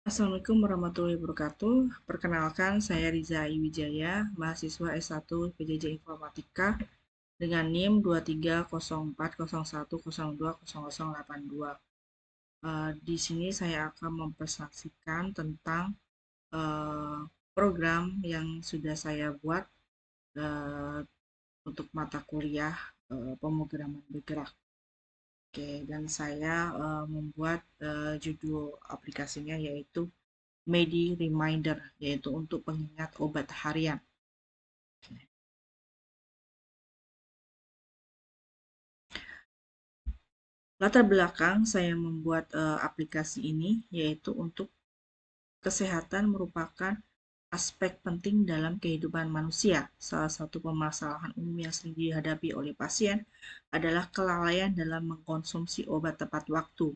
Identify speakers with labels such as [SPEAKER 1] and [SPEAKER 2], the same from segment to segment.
[SPEAKER 1] Assalamualaikum warahmatullahi wabarakatuh. Perkenalkan, saya Riza Wijaya, mahasiswa S1 PJJ Informatika dengan NIM 230401020082. Di sini saya akan mempresentasikan tentang eh, program yang sudah saya buat eh, untuk mata kuliah pemrograman bergerak. Oke, dan saya membuat judul aplikasinya yaitu Medi Reminder, yaitu untuk pengingat obat harian. Latar belakang saya membuat aplikasi ini yaitu untuk kesehatan merupakan aspek penting dalam kehidupan manusia. Salah satu permasalahan umum yang sering dihadapi oleh pasien adalah kelalaian dalam mengkonsumsi obat tepat waktu.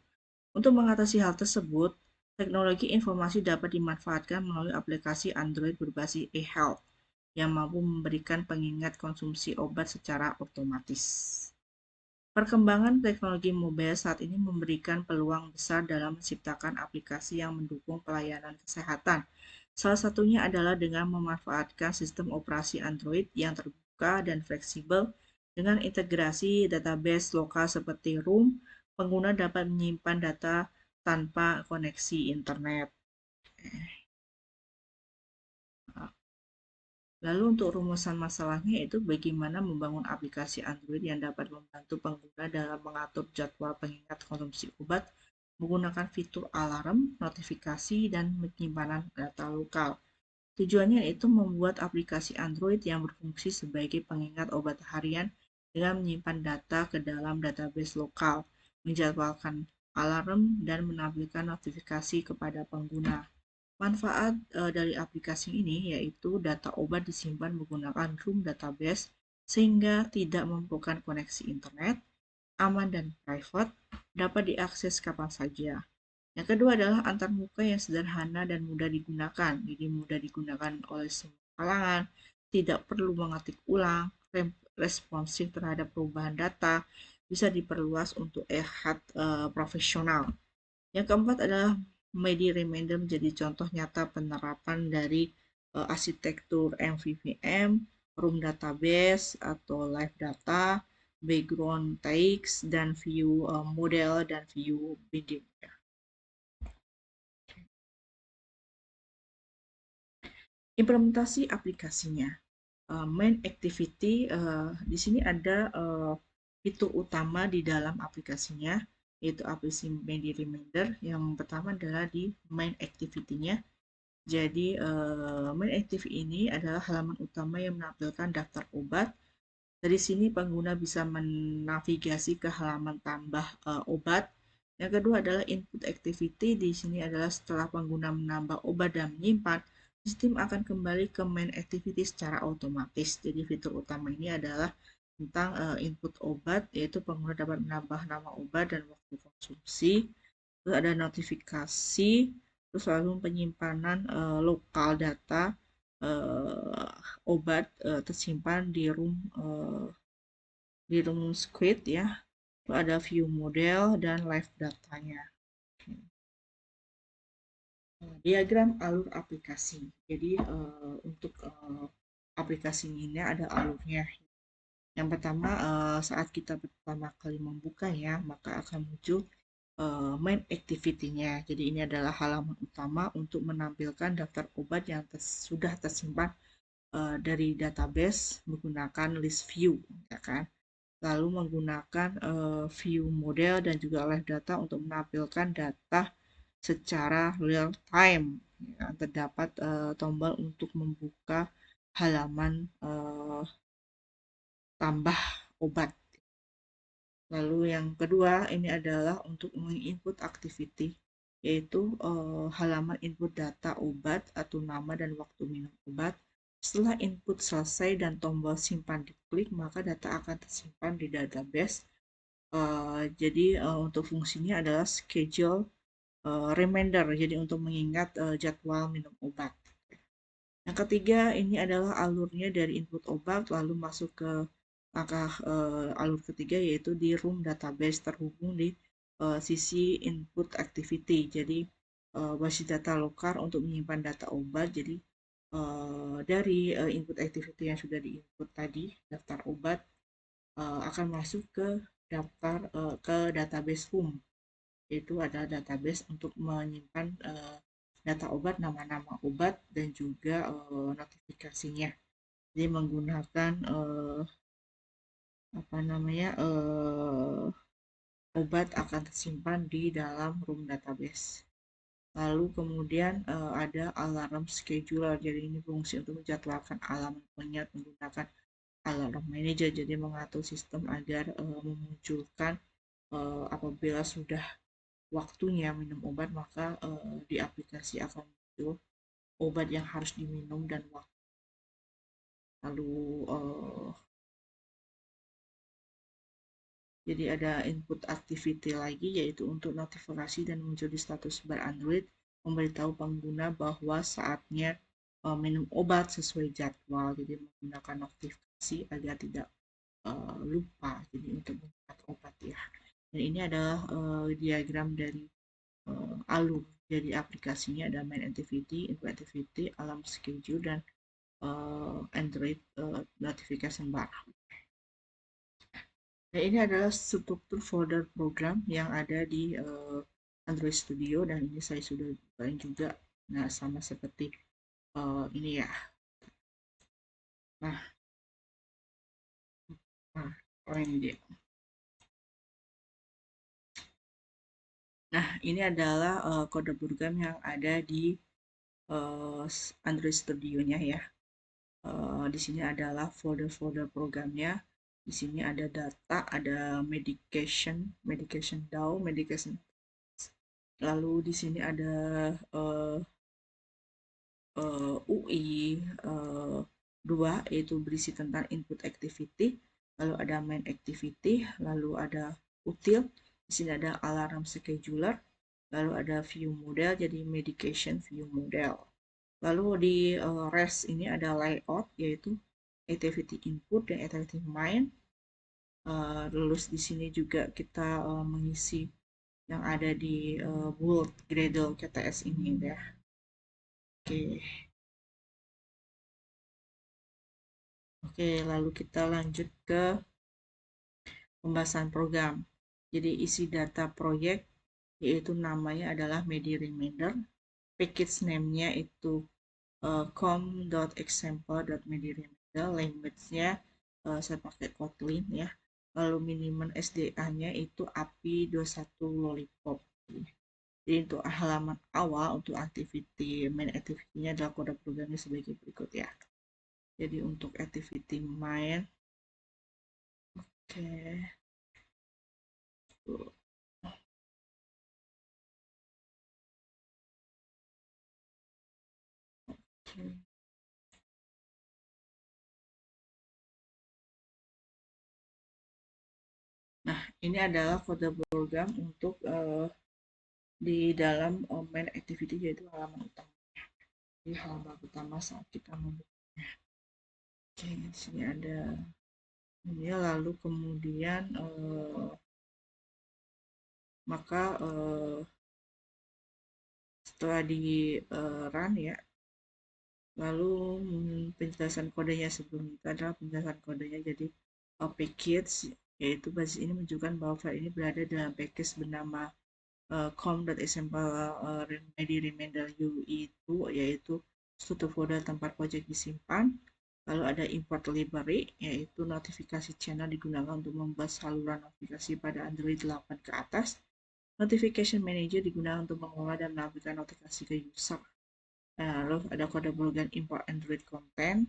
[SPEAKER 1] Untuk mengatasi hal tersebut, teknologi informasi dapat dimanfaatkan melalui aplikasi Android berbasis eHealth yang mampu memberikan pengingat konsumsi obat secara otomatis. Perkembangan teknologi mobile saat ini memberikan peluang besar dalam menciptakan aplikasi yang mendukung pelayanan kesehatan. Salah satunya adalah dengan memanfaatkan sistem operasi Android yang terbuka dan fleksibel dengan integrasi database lokal seperti Room. Pengguna dapat menyimpan data tanpa koneksi internet. Lalu untuk rumusan masalahnya itu bagaimana membangun aplikasi Android yang dapat membantu pengguna dalam mengatur jadwal pengingat konsumsi obat menggunakan fitur alarm, notifikasi, dan penyimpanan data lokal. Tujuannya itu membuat aplikasi Android yang berfungsi sebagai pengingat obat harian dengan menyimpan data ke dalam database lokal, menjadwalkan alarm, dan menampilkan notifikasi kepada pengguna. Manfaat dari aplikasi ini yaitu data obat disimpan menggunakan Room database sehingga tidak memerlukan koneksi internet, aman dan private, dapat diakses kapan saja. Yang kedua adalah antarmuka yang sederhana dan mudah digunakan. Jadi mudah digunakan oleh semua kalangan, tidak perlu mengetik ulang, responsif terhadap perubahan data, bisa diperluas untuk profesional. Yang keempat adalah Medi Reminder menjadi contoh nyata penerapan dari arsitektur MVVM, room database atau live data, background text, dan view model dan view bidding. Implementasi aplikasinya. Main activity di sini ada fitur utama di dalam aplikasinya, yaitu aplikasi Medi Reminder. Yang pertama adalah di main activity-nya. Jadi main activity ini adalah halaman utama yang menampilkan daftar obat. Dari sini pengguna bisa menavigasi ke halaman tambah obat. Yang kedua adalah input activity. Di sini adalah setelah pengguna menambah obat dan menyimpan, sistem akan kembali ke main activity secara otomatis. Jadi fitur utama ini adalah tentang input obat, yaitu pengguna dapat menambah nama obat dan waktu konsumsi. Terus ada notifikasi, terus lalu penyimpanan lokal data obat tersimpan di room script ya. Lalu ada view model dan live datanya. Diagram alur aplikasi. Jadi untuk aplikasi ini ada alurnya. Yang pertama saat kita pertama kali membuka ya, maka akan muncul main activity-nya. Jadi ini adalah halaman utama untuk menampilkan daftar obat yang sudah tersimpan dari database menggunakan list view, ya kan? Lalu menggunakan view model dan juga live data untuk menampilkan data secara real time. Ya, terdapat tombol untuk membuka halaman tambah obat. Lalu yang kedua ini adalah untuk menginput activity, yaitu halaman input data obat atau nama dan waktu minum obat. Setelah input selesai dan tombol simpan diklik, maka data akan tersimpan di database. Jadi untuk fungsinya adalah schedule reminder, jadi untuk mengingat jadwal minum obat. Yang ketiga ini adalah alurnya dari input obat lalu masuk ke langkah alur ketiga yaitu di room database terhubung di sisi input activity. Jadi basis data lokal untuk menyimpan data obat. Jadi dari input activity yang sudah diinput tadi, daftar obat akan masuk ke daftar ke database FUM, yaitu ada database untuk menyimpan data obat, nama-nama obat dan juga notifikasinya. Jadi menggunakan apa namanya obat akan tersimpan di dalam room database. Lalu kemudian ada alarm scheduler. Jadi ini fungsi untuk menjadwalkan alarm penyet menggunakan alarm manager. Jadi mengatur sistem agar memunculkan apabila sudah waktunya minum obat, maka di aplikasi akan muncul obat yang harus diminum dan waktu. Lalu jadi ada input activity lagi, yaitu untuk notifikasi dan muncul di status bar Android, memberitahu pengguna bahwa saatnya minum obat sesuai jadwal. Jadi menggunakan notifikasi agar tidak lupa. Jadi untuk menggunakan obat ya. Dan ini adalah diagram dari alur. Jadi aplikasinya ada main activity, input activity, alarm schedule, dan Android notification bar. Nah, ini adalah struktur folder program yang ada di Android Studio, dan ini saya sudah bukain juga. Nah, sama seperti ini ya. Nah, ini dia. Nah, ini adalah kode program yang ada di Android Studio-nya ya. Di sini adalah folder-folder programnya. Di sini ada data, ada medication DAO, medication. Lalu di sini ada UI 2, yaitu berisi tentang input activity, lalu ada main activity, lalu ada util, di sini ada alarm scheduler, lalu ada view model, jadi medication view model. Lalu di rest ini ada layout, yaitu activity input dan activity main. Lulus di sini juga kita mengisi yang ada di bold Gradle KTS ini ya. Oke. Oke, lalu kita lanjut ke pembahasan program. Jadi isi data proyek, yaitu namanya adalah Medi Remainder. Package name-nya itu com.example.mediremainder. Language-nya saya pakai Kotlin ya. Lalu minimum SDA-nya itu API 21 Lollipop. Jadi untuk halaman awal untuk activity, main activity-nya adalah kode programnya sebagai berikut ya. Jadi untuk activity main, oke. Nah, ini adalah kode program untuk di dalam main activity, yaitu halaman utama. Di halaman utama saat kita membukanya. Oke, di sini ada ini, lalu kemudian maka setelah di run ya, lalu penjelasan kodenya sebelum itu adalah penjelasan kodenya. Jadi package, yaitu basis ini menunjukkan bahwa file ini berada dalam package bernama com.example remedy remainder UI2, yaitu struktur folder tempat project disimpan. Lalu ada import library, yaitu notifikasi channel digunakan untuk membuat saluran notifikasi pada Android 8 ke atas. Notification manager digunakan untuk mengelola dan menampilkan notifikasi ke user. Lalu ada kode program import Android content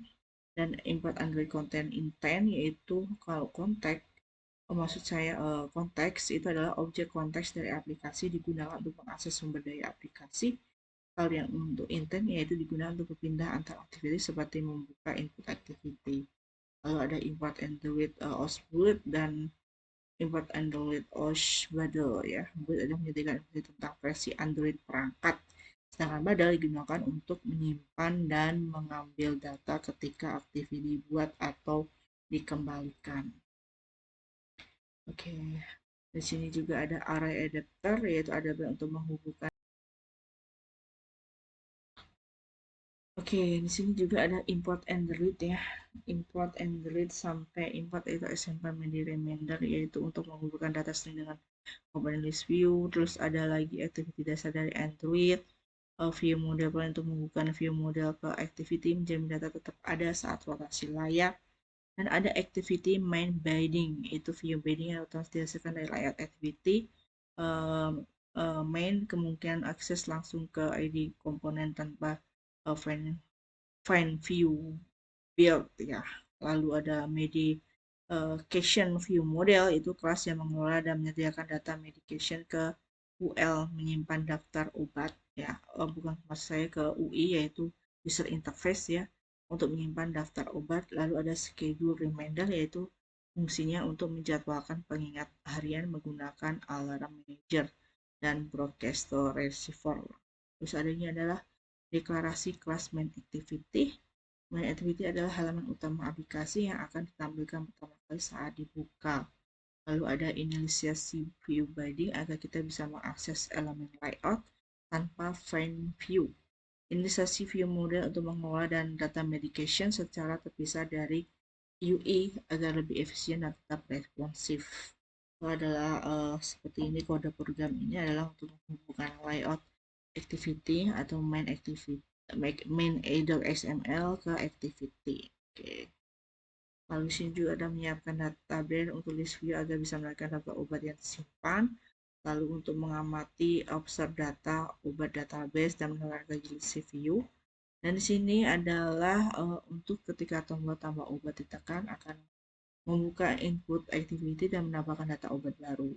[SPEAKER 1] dan import Android content intent, yaitu kalau konteks, maksud saya konteks itu adalah objek konteks dari aplikasi digunakan untuk mengakses sumber daya aplikasi. Kalau yang untuk intent yaitu digunakan untuk berpindah antar aktiviti seperti membuka input activity. Lalu ada import Android OS dan import Android OS Badal ya. Boot adalah menyediakan informasi tentang versi Android perangkat. Sedangkan Badal digunakan untuk menyimpan dan mengambil data ketika aktiviti dibuat atau dikembalikan. Oke, di sini juga ada array adapter, yaitu adapter untuk menghubungkan Oke, di sini juga ada import and delete ya. Import and delete sampai import itu SMP media remainder, yaitu untuk mengumpulkan data string dengan komponen list view. Terus ada lagi activity dasar dari Android, view model untuk mengumpulkan view model ke activity, menjamin data tetap ada saat rotasi layar. Dan ada activity main binding, itu view binding yang otomatis dihasilkan dari layout activity. Um, Main kemungkinan akses langsung ke ID komponen tanpa find view build ya. Lalu ada medication view model, itu kelas yang mengelola dan menyediakan data medication ke UL, menyimpan daftar obat ya. Bukan maksud saya ke UI, yaitu user interface ya, untuk menyimpan daftar obat. Lalu ada schedule reminder, yaitu fungsinya untuk menjadwalkan pengingat harian menggunakan alarm manager dan broadcaster receiver. Terus adanya adalah deklarasi kelas main activity. Main activity adalah halaman utama aplikasi yang akan ditampilkan pertama kali saat dibuka. Lalu ada inisiasi view binding agar kita bisa mengakses elemen layout tanpa find view. Inisiasi view model untuk mengelola dan data medication secara terpisah dari UI agar lebih efisien dan tetap responsif. Itu adalah seperti ini, kode program ini adalah untuk menghubungkan layout activity atau main activity, main XML ke activity. Oke. Lalu sini juga ada menyiapkan database untuk list view agar bisa melihat data obat yang disimpan. Lalu untuk mengamati observe data obat database dan menerapkan list view. Dan di sini adalah untuk ketika tombol tambah obat ditekan akan membuka input activity dan menambahkan data obat baru.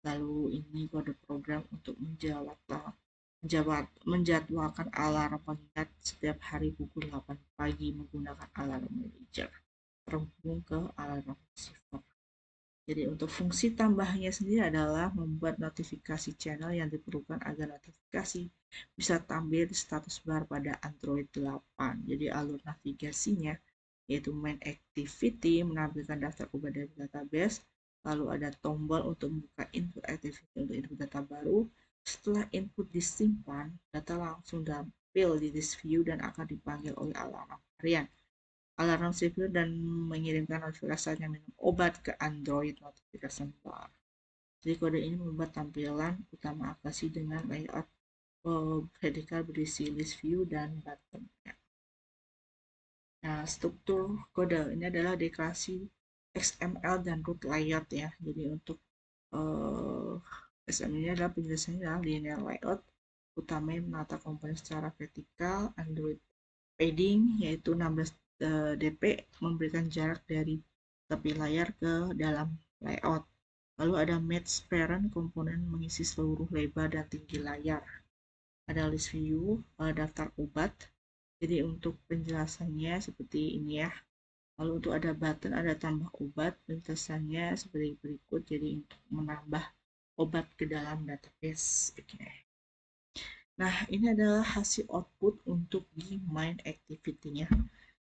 [SPEAKER 1] Lalu ini kode program untuk menjadwalkan alarm pengingat setiap hari pukul 8 pagi menggunakan alarm manager terhubung ke alarm receiver. Jadi untuk fungsi tambahnya sendiri adalah membuat notifikasi channel yang diperlukan agar notifikasi bisa tampil di status bar pada Android 8. Jadi alur navigasinya yaitu main activity menampilkan daftar obat dari database, lalu ada tombol untuk membuka input activity untuk input data baru. Setelah input disimpan, data langsung tampil di list view dan akan dipanggil oleh alarm harian alarm sipil dan mengirimkan notifikasi saatnya minum obat ke Android notification bar. Jadi kode ini membuat tampilan utama aplikasi dengan layout vertikal berisi list view dan button. Nah, struktur kode ini adalah deklarasi XML dan root layout ya. Jadi untuk XML ini adalah penjelasannya adalah linear layout, utamanya menata komponen secara vertikal, Android padding yaitu 16 dp memberikan jarak dari tepi layar ke dalam layout. Lalu ada match parent komponen mengisi seluruh lebar dan tinggi layar. Ada list view, daftar obat. Jadi untuk penjelasannya seperti ini ya. Lalu untuk ada button, ada tambah obat, penjelasannya seperti berikut. Jadi untuk menambah obat ke dalam database. Oke. Nah, ini adalah hasil output untuk di main activity-nya.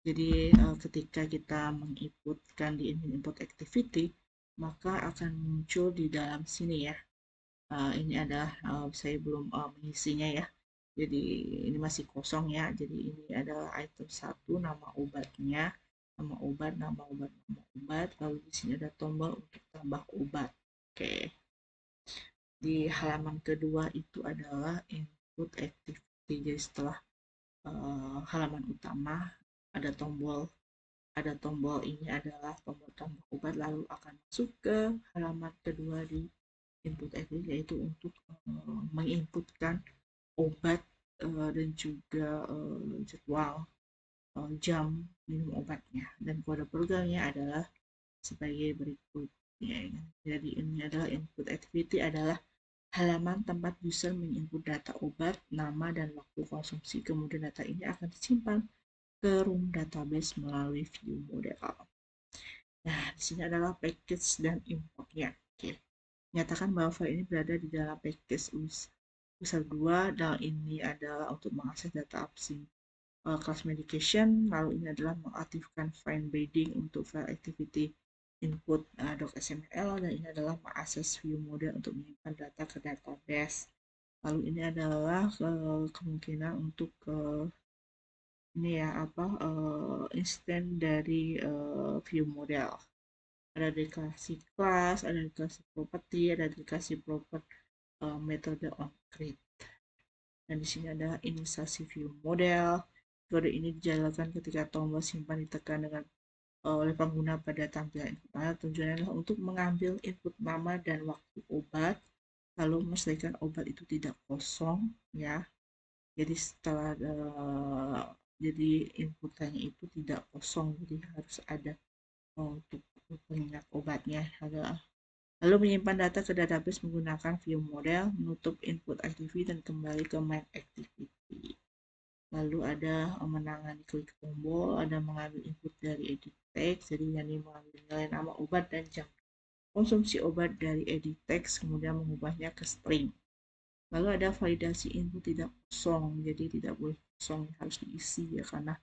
[SPEAKER 1] Jadi ketika kita menginputkan di input activity, maka akan muncul di dalam sini ya. Ini adalah saya belum mengisinya ya. Jadi ini masih kosong ya. Jadi ini adalah item 1, nama obatnya, nama obat, nama obat, nama obat. Lalu di sini ada tombol untuk tambah obat. Oke. Di halaman kedua itu adalah input activity. Jadi setelah halaman utama ada tombol ini adalah tombol tambah obat, lalu akan masuk ke halaman kedua di input activity, yaitu untuk menginputkan obat dan juga jadwal jam minum obatnya, dan kode programnya adalah sebagai berikutnya. Jadi ini adalah input activity adalah halaman tempat user menginput data obat, nama, dan waktu konsumsi. Kemudian data ini akan disimpan ke room database melalui view model. Nah, di sini adalah package dan importnya. Oke. Nyatakan bahwa file ini berada di dalam package user 2, dan ini adalah untuk mengakses data upstream class medication. Lalu ini adalah mengaktifkan find binding untuk file activity input .xml, dan ini adalah mengakses view model untuk menyimpan data ke database. Lalu ini adalah kemungkinan untuk ini ya apa instan dari view model. Ada dikasih kelas, ada dikasih properti, ada dikasih metode on grid. Dan di sini ada inisiasi view model. Kode ini dijalankan ketika tombol simpan ditekan dengan oleh pengguna pada tampilan input. Tujuannya adalah untuk mengambil input nama dan waktu obat, lalu memastikan obat itu tidak kosong, ya. Jadi setelah jadi inputannya itu tidak kosong, jadi harus ada untuk pengingat obatnya adalah lalu menyimpan data ke database menggunakan view model, menutup input activity dan kembali ke main activity. Lalu ada menangani klik tombol, ada mengambil input dari edit text, jadi yang mengambil nilai nama obat dan jam konsumsi obat dari edit text, kemudian mengubahnya ke string. Lalu ada validasi input tidak kosong, jadi tidak boleh kosong, harus diisi ya, karena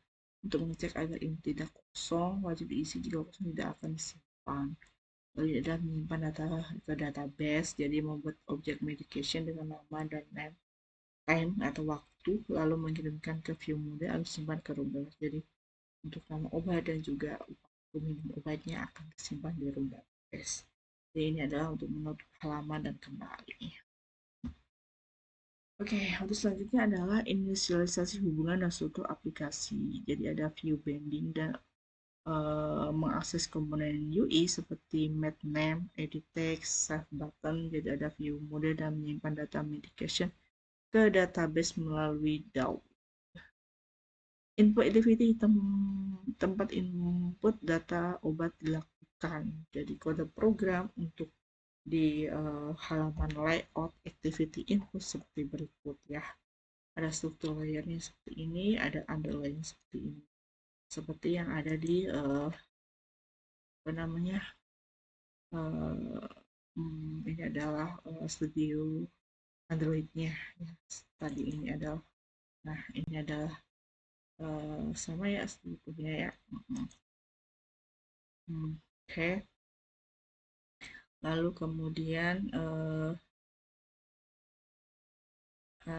[SPEAKER 1] untuk mengecek agar input tidak kosong, wajib diisi, jika kosong tidak akan disimpan. Lalu ada menyimpan data ke database, jadi membuat objek medication dengan nama dan name, time atau waktu, lalu mengirimkan ke view model lalu simpan ke room database. Jadi untuk nama obat dan juga waktu minum obatnya akan disimpan di room database. Jadi ini adalah untuk menutup halaman dan kembali. Oke, untuk selanjutnya adalah inisialisasi hubungan dan struktur aplikasi. Jadi ada view binding dan mengakses komponen UI seperti map name, edit text, save button. Jadi ada view mode dan menyimpan data medication ke database melalui DAO. Input activity tempat input data obat dilakukan. Jadi kode program untuk di halaman layout activity input seperti berikut ya. Ada struktur layarnya seperti ini, ada underline seperti ini. Seperti yang ada di apa namanya? Ini adalah studio Android-nya. Ya. Tadi ini adalah, nah ini adalah sama ya sebetulnya ya. Oke. Lalu kemudian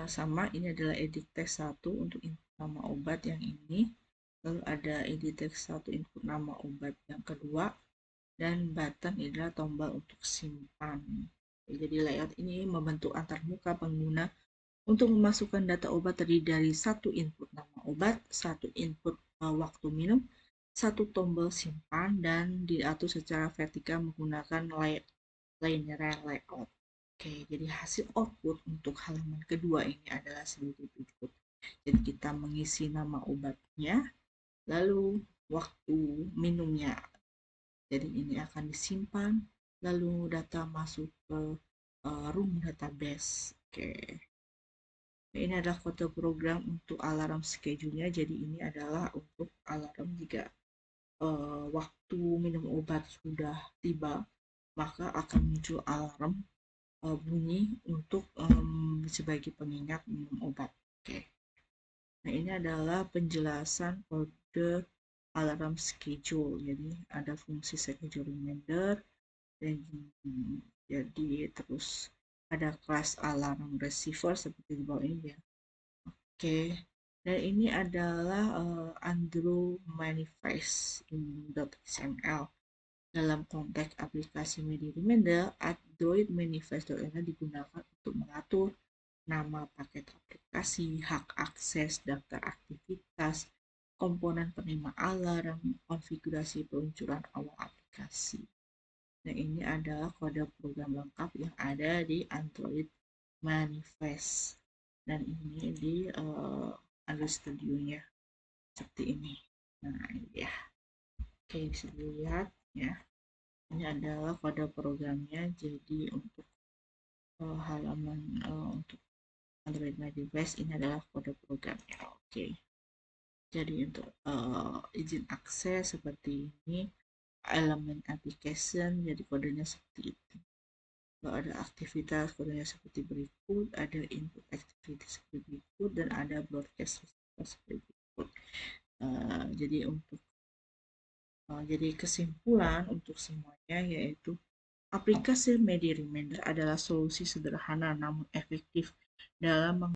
[SPEAKER 1] sama ini adalah edit text 1 untuk input nama obat yang ini. Lalu ada edit text 1 input nama obat yang kedua. Dan button adalah tombol untuk simpan. Jadi layout ini membentuk antarmuka pengguna untuk memasukkan data obat terdiri dari satu input nama obat, satu input waktu minum, satu tombol simpan, dan diatur secara vertikal menggunakan linear layout. Oke, jadi hasil output untuk halaman kedua ini adalah sebagai berikut. Jadi kita mengisi nama obatnya, lalu waktu minumnya. Jadi ini akan disimpan, lalu data masuk ke room database. Oke. Ini adalah kode program untuk alarm schedule-nya. Jadi ini adalah untuk alarm jika waktu minum obat sudah tiba, maka akan muncul alarm bunyi untuk sebagai pengingat minum obat. Oke. Nah, ini adalah penjelasan kode alarm schedule. Jadi ada fungsi schedule reminder dan jadi terus ada kelas alarm receiver seperti di bawah ini ya. Oke. Dan ini adalah Android manifest.xml. Dalam konteks aplikasi media reminder, Android manifest.xml digunakan untuk mengatur nama paket aplikasi, hak akses, daftar aktivitas, komponen penerima alarm, konfigurasi peluncuran awal aplikasi. Nah, ini adalah kode program lengkap yang ada di Android Manifest. Dan ini di Android Studio-nya seperti ini. Nah, ini ya. Oke, bisa dilihat ya. Ini adalah kode programnya. Jadi untuk halaman untuk Android Manifest ini adalah kode programnya. Oke. Jadi untuk izin akses seperti ini, elemen application, jadi kodenya seperti itu. Kalau ada aktivitas kodenya seperti berikut, ada input activity seperti berikut, dan ada broadcast seperti berikut. Jadi untuk jadi kesimpulan untuk semuanya yaitu aplikasi Media Reminder adalah solusi sederhana namun efektif dalam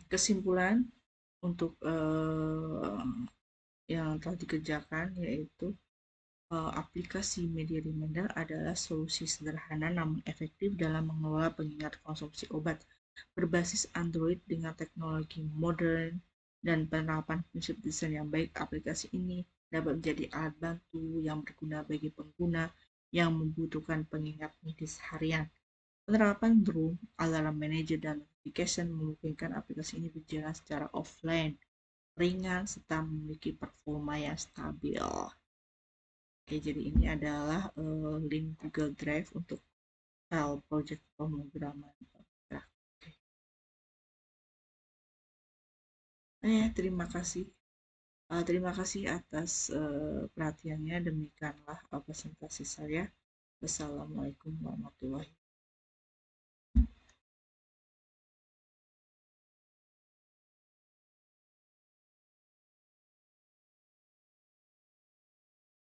[SPEAKER 1] Kesimpulan untuk yang telah dikerjakan yaitu aplikasi media reminder adalah solusi sederhana namun efektif dalam mengelola pengingat konsumsi obat berbasis Android dengan teknologi modern dan penerapan prinsip desain yang baik. Aplikasi ini dapat menjadi alat bantu yang berguna bagi pengguna yang membutuhkan pengingat medis harian. Penerapan Room, Alarm Manager, dan Notification memungkinkan aplikasi ini berjalan secara offline, ringan, serta memiliki performa yang stabil. Oke, jadi ini adalah link Google Drive untuk file project pemrograman. Oke. Terima kasih. Terima kasih atas perhatiannya. Demikianlah presentasi saya. Wassalamualaikum warahmatullahi wabarakatuh.